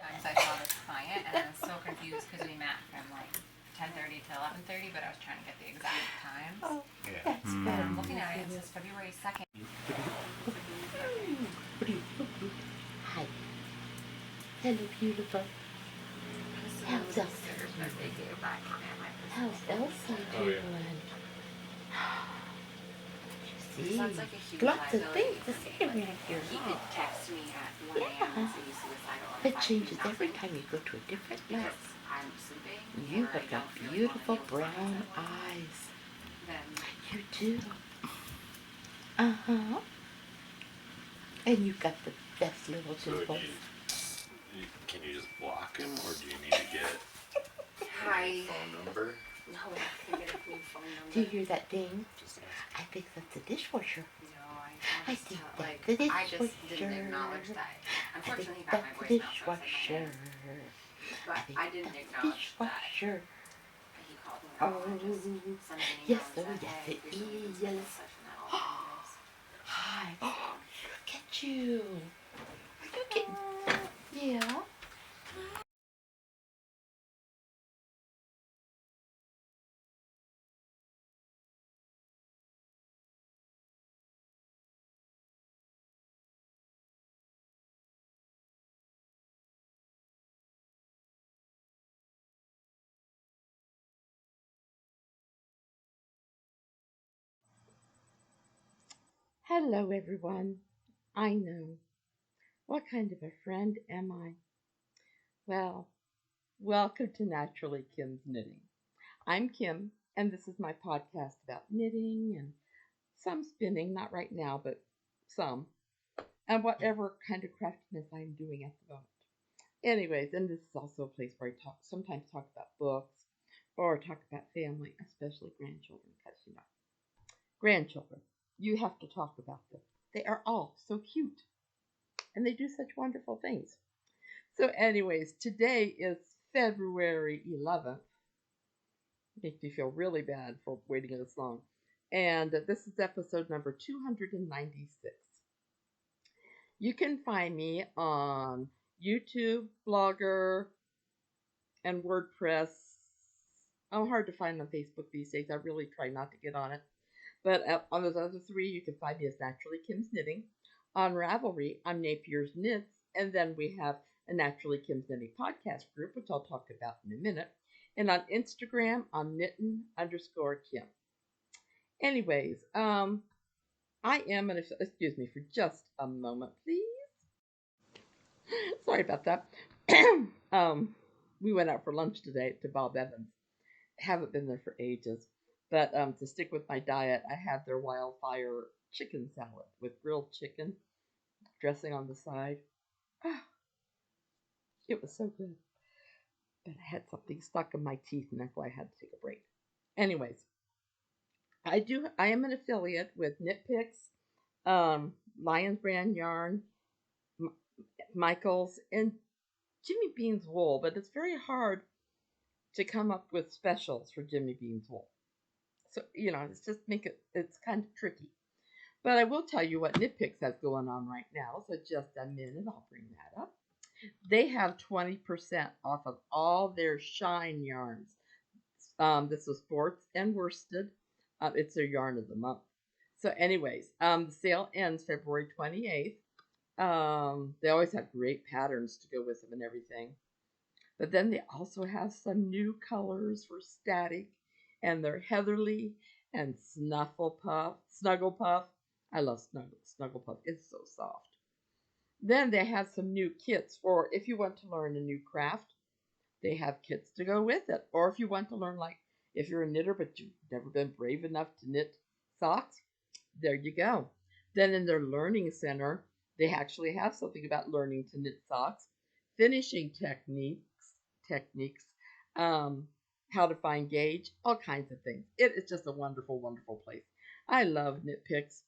times I saw this client, and I was so confused because we met from like 10:30 to 11:30, but I was trying to get the exact times. Oh, Yeah. that's And good. I'm looking at it, and it says February 2nd. Hi. Hello, beautiful. How's Elsa? How's Elsa doing? See, Sounds like a huge lots of liability. things to say around here. He could text me at 1 a.m. and say he's suicidal. It changes every time you go to a different Because life. I'm sleeping. You or I have got don't feel beautiful well, I brown feel fine. eyes. Then You do. Uh-huh. And you've got the best little So dimples. can you just block him, or do you need to get hi. phone number? No, I can get a new phone number. Do you hear that ding? Just I think that's a dishwasher. No, I just think tell- that's the dishwasher. I just didn't acknowledge that. I Unfortunately, think he got my that's the voicemail, so I said dishwasher. nothing. I But think I didn't that's acknowledge that. dishwasher. He called me. Oh, I just sent an email yes, and oh, said, yes, hey, it here's something is. that's been such an all Hi. Oh, look at you. Are you getting... Yeah. Hello, everyone. I know. What kind of a friend am I? Well, welcome to Naturally Kim's Knitting. I'm Kim, and this is my podcast about knitting and some spinning, not right now, but some, and whatever kind of craftiness I'm doing at the moment. Anyways, and this is also a place where I sometimes talk about books or talk about family, especially grandchildren, because grandchildren, you have to talk about them. They are all so cute, and they do such wonderful things. So, anyways, today is February 11th. Makes me feel really bad for waiting this long. And this is episode number 296. You can find me on YouTube, Blogger, and WordPress. I'm hard to find on Facebook these days. I really try not to get on it. But on those other three, you can find me as Naturally Kim's Knitting. On Ravelry, I'm NapiersKnits. And then we have a Naturally Kim's Knitting podcast group, which I'll talk about in a minute. And on Instagram, I'm knitting_Kim. Anyways, I am going to, excuse me for just a moment, please. Sorry about that. We went out for lunch today to Bob Evans. Haven't been there for ages. But to stick with my diet, I had their wildfire chicken salad with grilled chicken, dressing on the side. It was so good. But I had something stuck in my teeth, and that's why I had to take a break. Anyways, I am an affiliate with Knit Picks, Lions Brand Yarn, Michaels, and Jimmy Bean's Wool, but it's very hard to come up with specials for Jimmy Bean's Wool. So, it's just it's kind of tricky. But I will tell you what Knit Picks has going on right now. So just a minute, I'll bring that up. They have 20% off of all their Shine yarns. This was sports and worsted. It's their yarn of the month. So, anyways, the sale ends February 28th. They always have great patterns to go with them and everything. But then they also have some new colors for static, and they're Heatherly and Snugglepuff. I love Snugglepuff. It's so soft. Then they have some new kits for if you want to learn a new craft. They have kits to go with it. Or if you want to learn, like if you're a knitter but you've never been brave enough to knit socks, there you go. Then in their learning center, they actually have something about learning to knit socks, finishing techniques, how to find gauge, all kinds of things. It is just a wonderful, wonderful place. I love Knit Picks.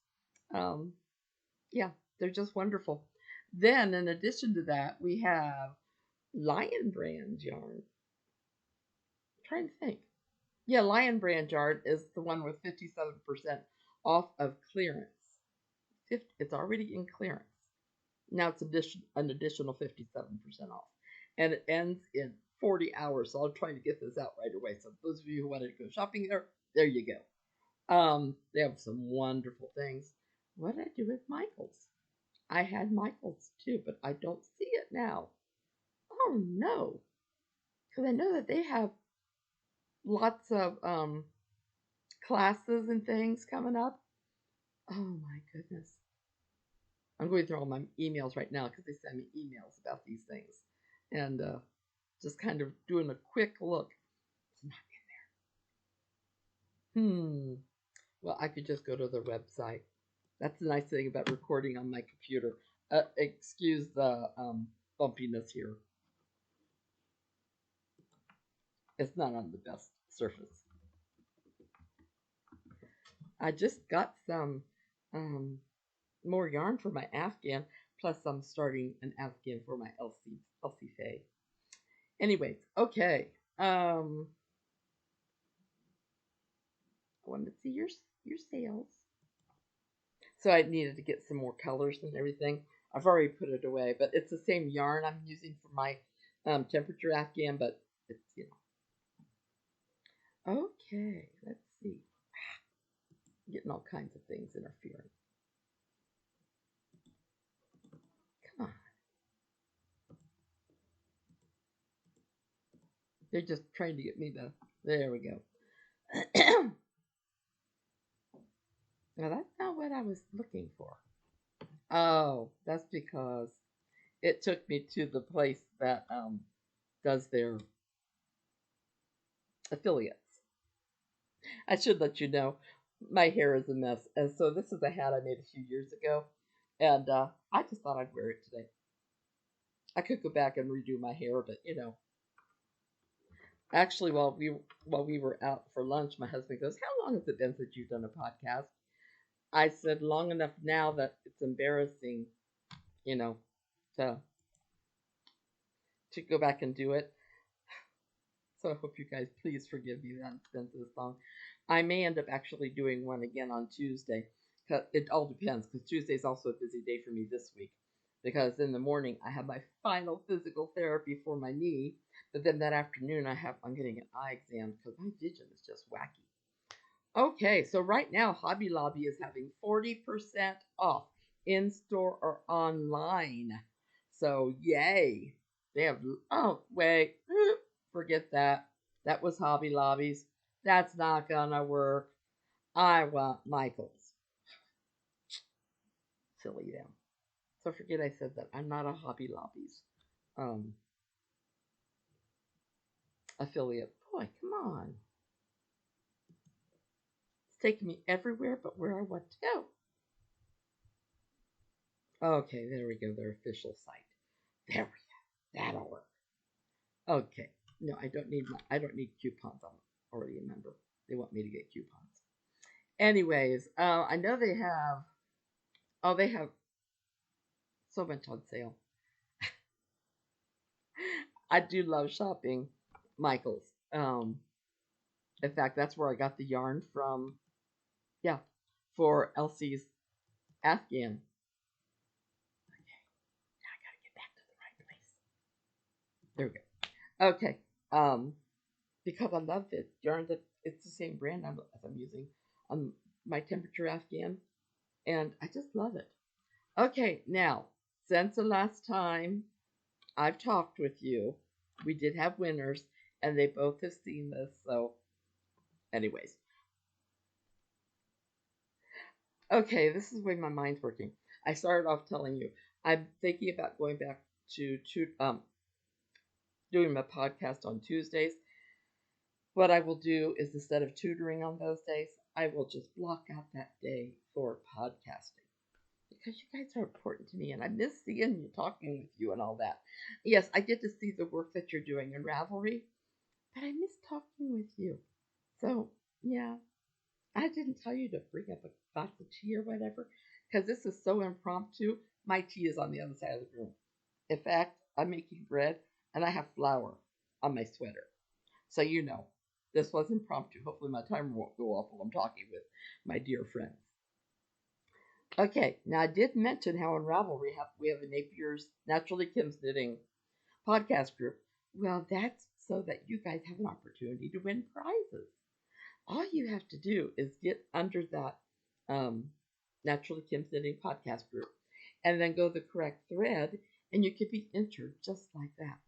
Yeah, they're just wonderful. Then, in addition to that, we have Lion Brand yarn. I'm trying to think. Yeah, Lion Brand yarn is the one with 57% off of clearance. It's already in clearance. Now it's an additional 57% off. and it ends in 40 hours. So I'm trying to get this out right away. So those of you who wanted to go shopping there you go. They have some wonderful things. What did I do with Michaels? I had Michaels too, but I don't see it now. Oh no, because I know that they have lots of classes and things coming up. Oh my goodness. I'm going through all my emails right now because they send me emails about these things. And just kind of doing a quick look. It's not in there. Well, I could just go to the website. That's the nice thing about recording on my computer. Excuse the bumpiness here. It's not on the best surface. I just got some more yarn for my Afghan, plus I'm starting an Afghan for my Elsie Faye. Anyways, okay. I wanted to see your sales. So I needed to get some more colors and everything. I've already put it away, but it's the same yarn I'm using for my temperature Afghan, but it's, Okay, let's see. Getting all kinds of things interfering. Come on. They're just trying to get me to... There we go. Now, that's not what I was looking for. Oh, that's because it took me to the place that does their affiliates. I should let you know, my hair is a mess. And so this is a hat I made a few years ago. And I just thought I'd wear it today. I could go back and redo my hair, but actually, while we were out for lunch, my husband goes, "How long has it been since you've done a podcast?" I said, "Long enough now that it's embarrassing, to go back and do it." So I hope you guys please forgive me that it's been this long. I may end up actually doing one again on Tuesday. It all depends, because Tuesday is also a busy day for me this week. Because in the morning I have my final physical therapy for my knee, but then that afternoon I'm getting an eye exam because my vision is just wacky. Okay, so right now Hobby Lobby is having 40% off in store or online. So yay! They have wait, forget that. That was Hobby Lobby's. That's not gonna work. I want Michael's. Silly them. So forget I said that. I'm not a Hobby Lobby's affiliate. Boy, come on. It's taking me everywhere but where I want to go. Okay, there we go. Their official site. There we go. That'll work. Okay. No, I don't need coupons. I'm already a member. They want me to get coupons. Anyways, I know they have. Oh, they have so much on sale. I do love shopping Michael's. In fact, that's where I got the yarn from. Yeah, for Elsie's Afghan. Okay, now I gotta get back to the right place. There we go. Okay, because I love it. Yarn that it's the same brand I'm using on my temperature Afghan, and I just love it. Okay, now since the last time I've talked with you, we did have winners, and they both have seen this. So, anyways, okay, this is the way my mind's working. I started off telling you I'm thinking about going back to doing my podcast on Tuesdays. What I will do is, instead of tutoring on those days, I will just block out that day for podcasting. Because you guys are important to me, and I miss seeing you, talking with you, and all that. Yes, I get to see the work that you're doing in Ravelry, but I miss talking with you. So, yeah, I didn't tell you to bring up a glass of tea or whatever, because this is so impromptu. My tea is on the other side of the room. In fact, I'm making bread, and I have flour on my sweater. So this was impromptu. Hopefully my timer won't go off while I'm talking with my dear friends. Okay, now I did mention how in Ravelry we have a Napier's Naturally Kim's Knitting podcast group. Well, that's so that you guys have an opportunity to win prizes. All you have to do is get under that um, Naturally Kim's Knitting podcast group and then go the correct thread, and you could be entered just like that.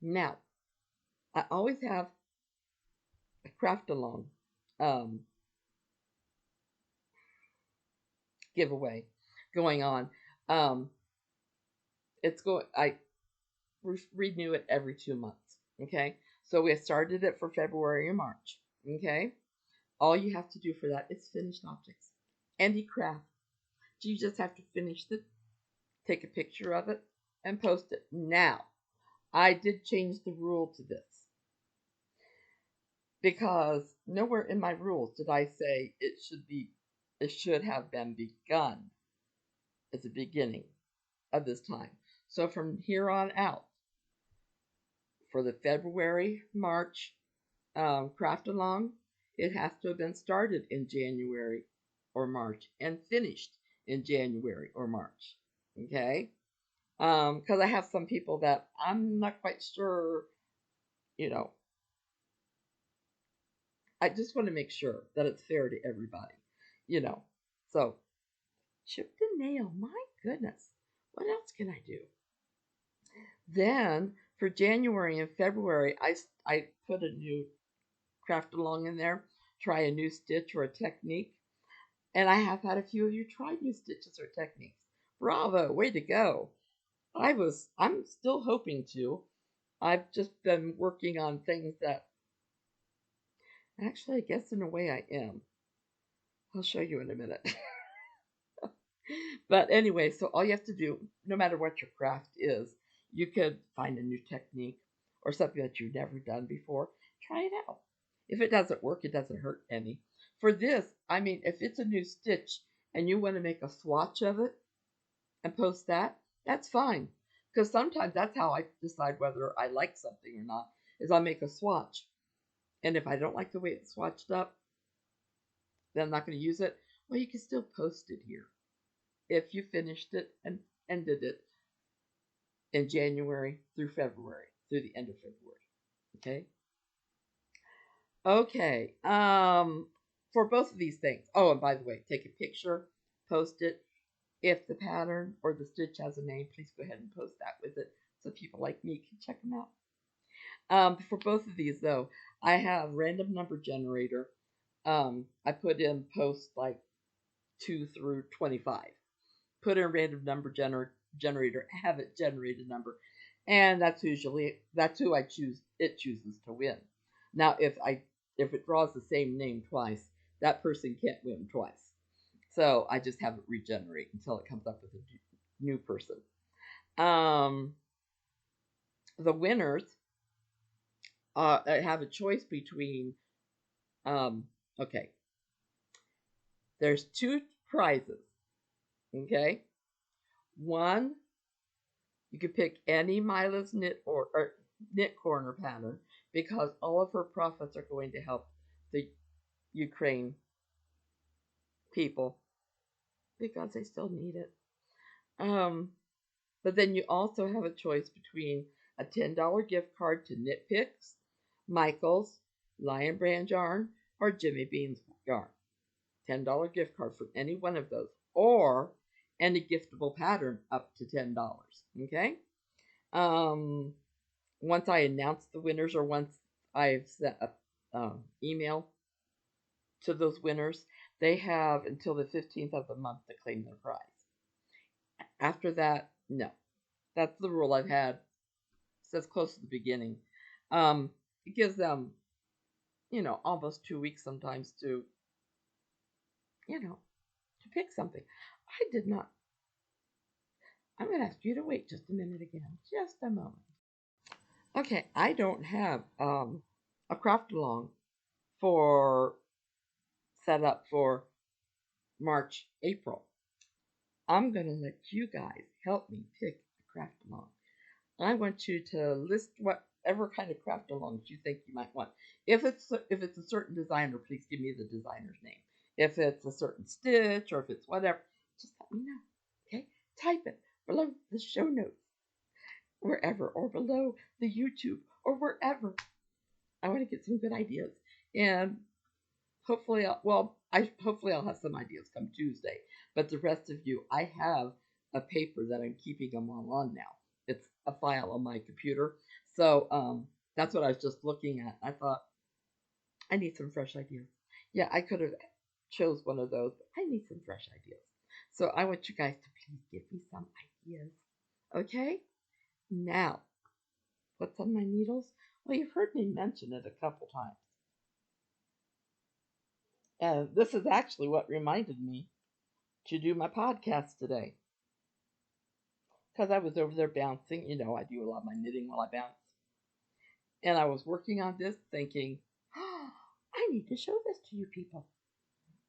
Now, I always have a craft along um, giveaway going on. Um, it's going. I renew it every 2 months. Okay, so we started it for February and March. Okay, all you have to do for that is finished objects, any craft. You just have to finish it, take a picture of it, and post it. Now, I did change the rule to this because nowhere in my rules did I say it should have been begun at the beginning of this time. So from here on out, for the February, March craft along, it has to have been started in January or March and finished in January or March. Okay? Because I have some people that I'm not quite sure, you know, I just want to make sure that it's fair to everybody, you know. So, chipped a nail, my goodness. What else can I do? Then for January and February, I put a new craft along in there, try a new stitch or a technique. And I have had a few of you try new stitches or techniques. Bravo, way to go. I'm still hoping to. I've just been working on things that actually, I guess in a way I am. I'll show you in a minute. But anyway, so all you have to do, no matter what your craft is, you could find a new technique or something that you've never done before. Try it out. If it doesn't work, it doesn't hurt any. For this, I mean, if it's a new stitch and you want to make a swatch of it and post that, that's fine. Because sometimes that's how I decide whether I like something or not, is I'll make a swatch. And if I don't like the way it's swatched up, then I'm not going to use it. Well, you can still post it here if you finished it and ended it in January through February, through the end of February. Okay. For both of these things. Oh, and by the way, take a picture, post it. If the pattern or the stitch has a name, please go ahead and post that with it so people like me can check them out. For both of these, though, I have random number generator. I put in posts like 2 through 25. Put in random number generator, have it generate a number, and that's who I choose. It chooses to win. Now, if it draws the same name twice, that person can't win twice. So I just have it regenerate until it comes up with a new person. The winners have a choice between. Okay, there's 2 prizes. Okay, one, you could pick any Mila's or knit corner pattern because all of her profits are going to help the Ukraine people because they still need it. But then you also have a choice between a $10 gift card to Knit Picks, Michael's, Lion Brand Yarn, or Jimmy Bean's Yarn. $10 gift card for any one of those, or any giftable pattern up to $10. Okay? Once I announce the winners, or once I've sent an email to those winners, they have until the 15th of the month to claim their prize. After that, no. That's the rule I've had since close to the beginning. It gives them, almost 2 weeks sometimes to, to pick something. I did not. I'm going to ask you to wait just a minute again. Just a moment. Okay, I don't have a craft along for set up for March, April. I'm going to let you guys help me pick a craft along. I want you to list whatever kind of craft alongs you think you might want. If it's a certain designer, please give me the designer's name. If it's a certain stitch or if it's whatever, just let me know. Okay? Type it below the show notes. wherever, or below the YouTube, or wherever. I want to get some good ideas, and hopefully, hopefully I'll have some ideas come Tuesday. But the rest of you, I have a paper that I'm keeping them all on now. It's a file on my computer, so that's what I was just looking at. I thought I need some fresh ideas. Yeah, I could have chose one of those, but I need some fresh ideas. So I want you guys to please give me some ideas. Okay? Now, what's on my needles? Well, you've heard me mention it a couple times. And this is actually what reminded me to do my podcast today. Because I was over there bouncing. You know, I do a lot of my knitting while I bounce. And I was working on this thinking, oh, I need to show this to you people.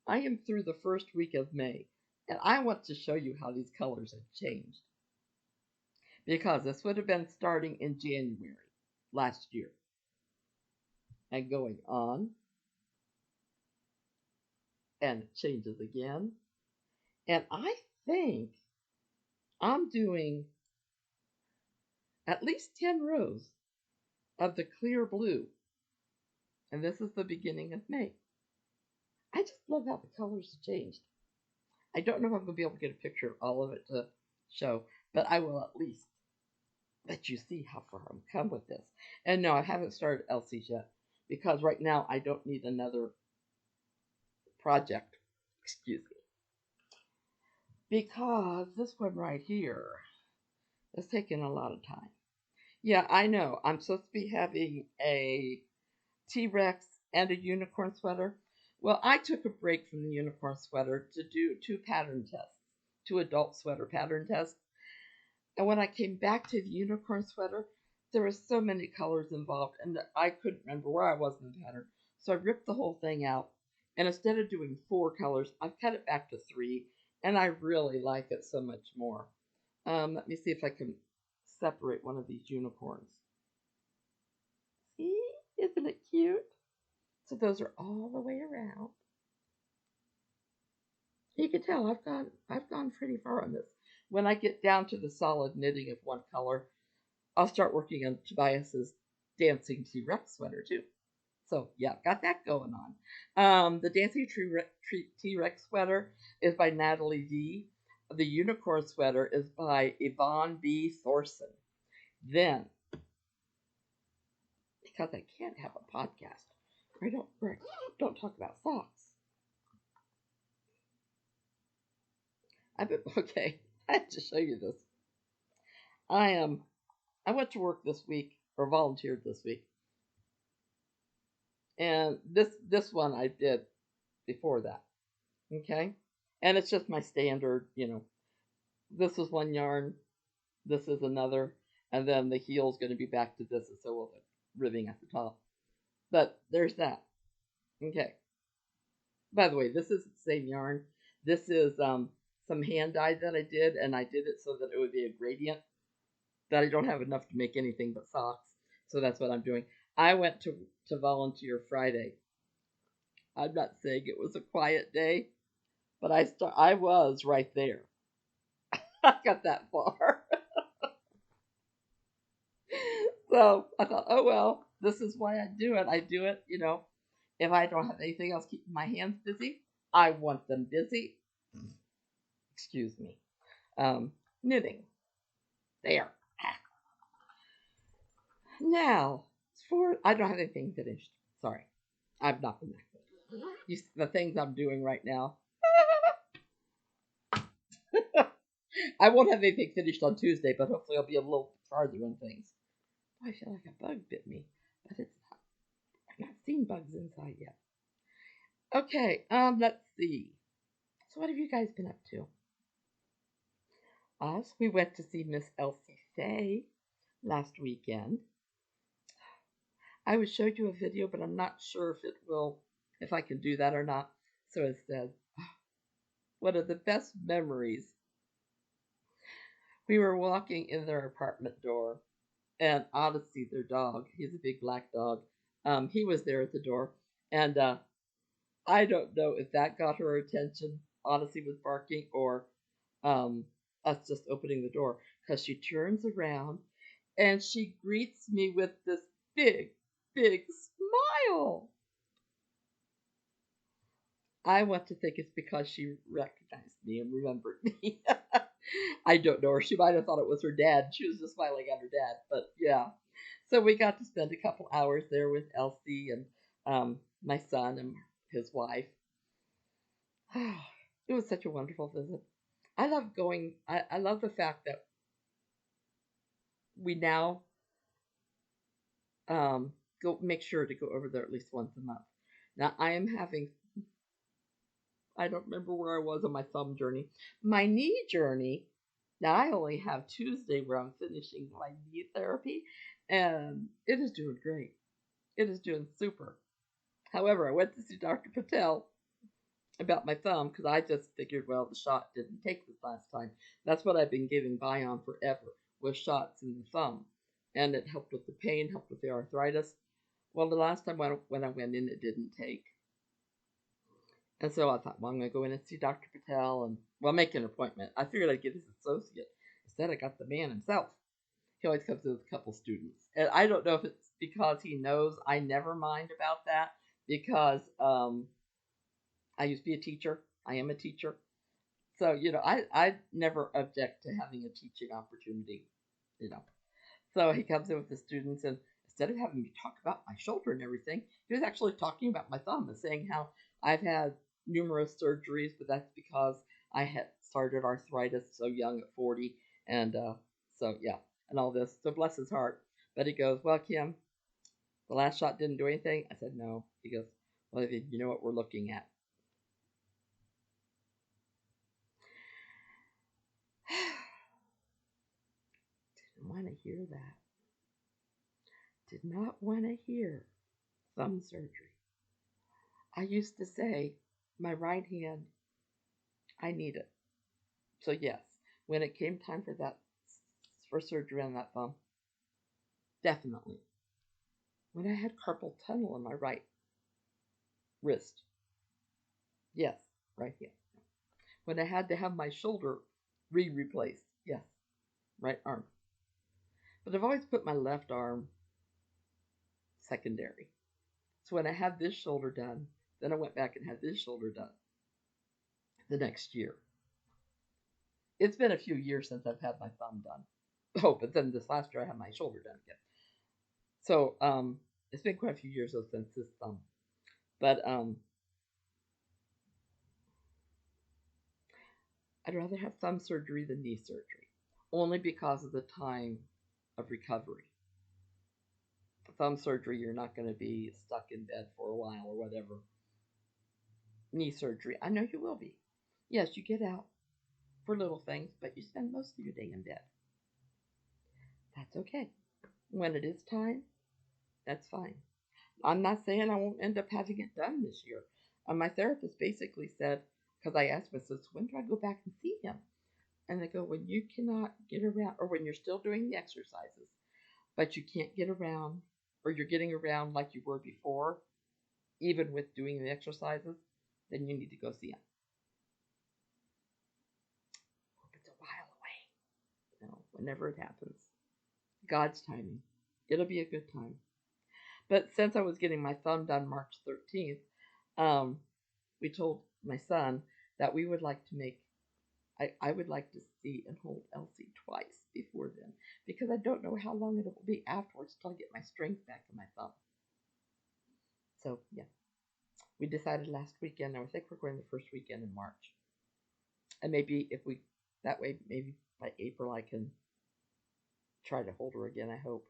I am through the first week of May, and I want to show you how these colors have changed. Because this would have been starting in January last year and going on, and it changes again. And I think I'm doing at least 10 rows of the clear blue, and this is the beginning of May. I just love how the colors have changed. I don't know if I'm going to be able to get a picture of all of it to show, but I will at least let you see how far I've come with this. And no, I haven't started Elsie's yet, because right now I don't need another project. Excuse me. Because this one right here is taking a lot of time. Yeah, I know. I'm supposed to be having a T-Rex and a unicorn sweater. Well, I took a break from the unicorn sweater to do 2 pattern tests, 2 adult sweater pattern tests. And when I came back to the unicorn sweater, there were so many colors involved, and I couldn't remember where I was in the pattern. So I ripped the whole thing out, and instead of doing 4 colors, I've cut it back to 3, and I really like it so much more. Let me see if I can separate one of these unicorns. See? Isn't it cute? So those are all the way around. You can tell I've gone pretty far on this. When I get down to the solid knitting of one color, I'll start working on Tobias's Dancing T-Rex sweater too. So yeah, got that going on. The Dancing T-Rex sweater is by Natalie V. The Unicorn sweater is by Yvonne B. Thorson. Then, because I can't have a podcast where I don't talk about socks. Okay, I have to show you this. I went to work this week, or volunteered this week, and this one I did before that. Okay, and it's just my standard, this is one yarn, this is another, and then the heel's going to be back to this, and so will the ribbing at the top. But there's that. Okay. By the way, this is the same yarn. This is some hand dye that I did, and I did it so that it would be a gradient. That I don't have enough to make anything but socks, so that's what I'm doing. I went to volunteer Friday. I'm not saying it was a quiet day, but I was right there. I got that far. So I thought, oh well, this is why I do it. I do it, if I don't have anything else keeping my hands busy, I want them busy. Excuse me. Knitting. There. Now, I don't have anything finished. Sorry. I've not been that good. The things I'm doing right now. I won't have anything finished on Tuesday, but hopefully I'll be a little farther in things. I feel like a bug bit me, but it's not. I've not seen bugs inside yet. Okay, let's see. So what have you guys been up to? Us, we went to see Miss Elsie Faye last weekend. I would show you a video, but I'm not sure if I can do that or not. So it says, one of the best memories. We were walking in their apartment door, and Odyssey, their dog, he's a big black dog, he was there at the door, and I don't know if that got her attention. Odyssey was barking, or us just opening the door, because she turns around, and she greets me with this big, big smile. I want to think it's because she recognized me and remembered me. I don't know her. She might have thought it was her dad. She was just smiling at her dad. But yeah. So we got to spend a couple hours there with Elsie and my son and his wife. It was such a wonderful visit. I love going. I love the fact that we now go make sure to go over there at least once a month. Now I am having. I don't remember where I was on my thumb journey. My knee journey. Now I only have Tuesday where I'm finishing my knee therapy, and it is doing great. It is doing super. However, I went to see Dr. Patel about my thumb because I just figured, well, the shot didn't take this last time. That's what I've been giving Bion forever, was shots in the thumb. And it helped with the pain, helped with the arthritis. Well, the last time when I went in, it didn't take. And so I thought, well, I'm going to go in and see Dr. Patel and, well, make an appointment. I figured I'd get his associate. Instead, I got the man himself. He always comes in with a couple students. And I don't know if it's because he knows I never mind about that, because I used to be a teacher. I am a teacher. So, I never object to having a teaching opportunity, you know. So he comes in with the students, and instead of having me talk about my shoulder and everything, he was actually talking about my thumb and saying how I've had numerous surgeries, but that's because I had started arthritis so young at 40, and so yeah, and all this. So bless his heart. But he goes, well, Kim, the last shot didn't do anything. I said, no. He goes, well, you know what we're looking at. Didn't want to hear that. Did not want to hear thumb surgery. I used to say, my right hand, I need it. So yes, when it came time for surgery on that thumb, definitely. When I had carpal tunnel in my right wrist, yes, right hand. When I had to have my shoulder replaced, yes, right arm. But I've always put my left arm secondary. So when I had this shoulder done, then I went back and had this shoulder done the next year. It's been a few years since I've had my thumb done. Oh, but then this last year I had my shoulder done again. So it's been quite a few years though since this thumb. But I'd rather have thumb surgery than knee surgery, only because of the time of recovery. Thumb surgery, you're not going to be stuck in bed for a while or whatever. Knee surgery, I know you will be. Yes, you get out for little things, but you spend most of your day in bed. That's okay. When it is time, that's fine. I'm not saying I won't end up having it done this year. My therapist basically said, because I asked my sister, when do I go back and see him? And they go, when you cannot get around, or when you're still doing the exercises, but you can't get around, or you're getting around like you were before, even with doing the exercises, then you need to go see him. Hope it's a while away. Whenever it happens. God's timing. It'll be a good time. But since I was getting my thumb done March 13th, we told my son that we would like to make, I would like to see and hold Elsie twice before then, because I don't know how long it will be afterwards till I get my strength back in my thumb. So, yeah. We decided last weekend, and I think we're going the first weekend in March. And maybe that way, maybe by April I can try to hold her again, I hope.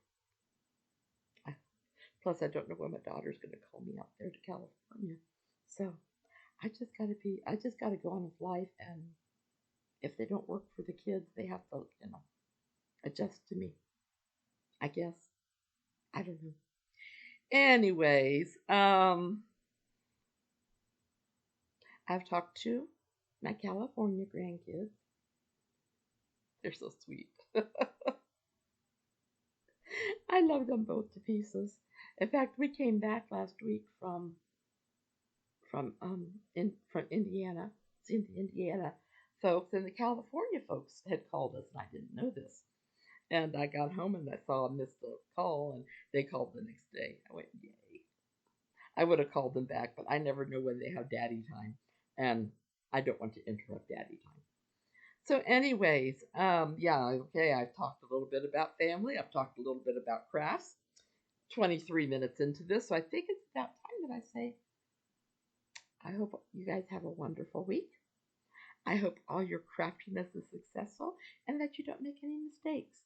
Plus, I don't know when my daughter's going to call me out there to California. So, I just got to go on with life, and if they don't work for the kids, they have to, adjust to me. I guess. I don't know. Anyways, I've talked to my California grandkids. They're so sweet. I love them both to pieces. In fact, we came back last week from Indiana, seeing the Indiana folks, and the California folks had called us, and I didn't know this. And I got home and I saw a missed call, and they called the next day. I went, yay. I would have called them back, but I never know when they have daddy time, and I don't want to interrupt daddy time. So, anyways, yeah, okay, I've talked a little bit about family. I've talked a little bit about crafts. 23 minutes into this, so I think it's about time that I say, I hope you guys have a wonderful week. I hope all your craftiness is successful and that you don't make any mistakes.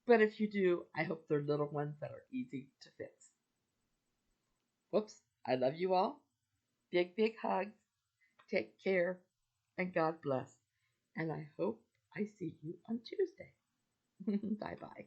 But if you do, I hope they're little ones that are easy to fix. Whoops, I love you all. Big, big hugs. Take care and God bless. And I hope I see you on Tuesday. Bye bye.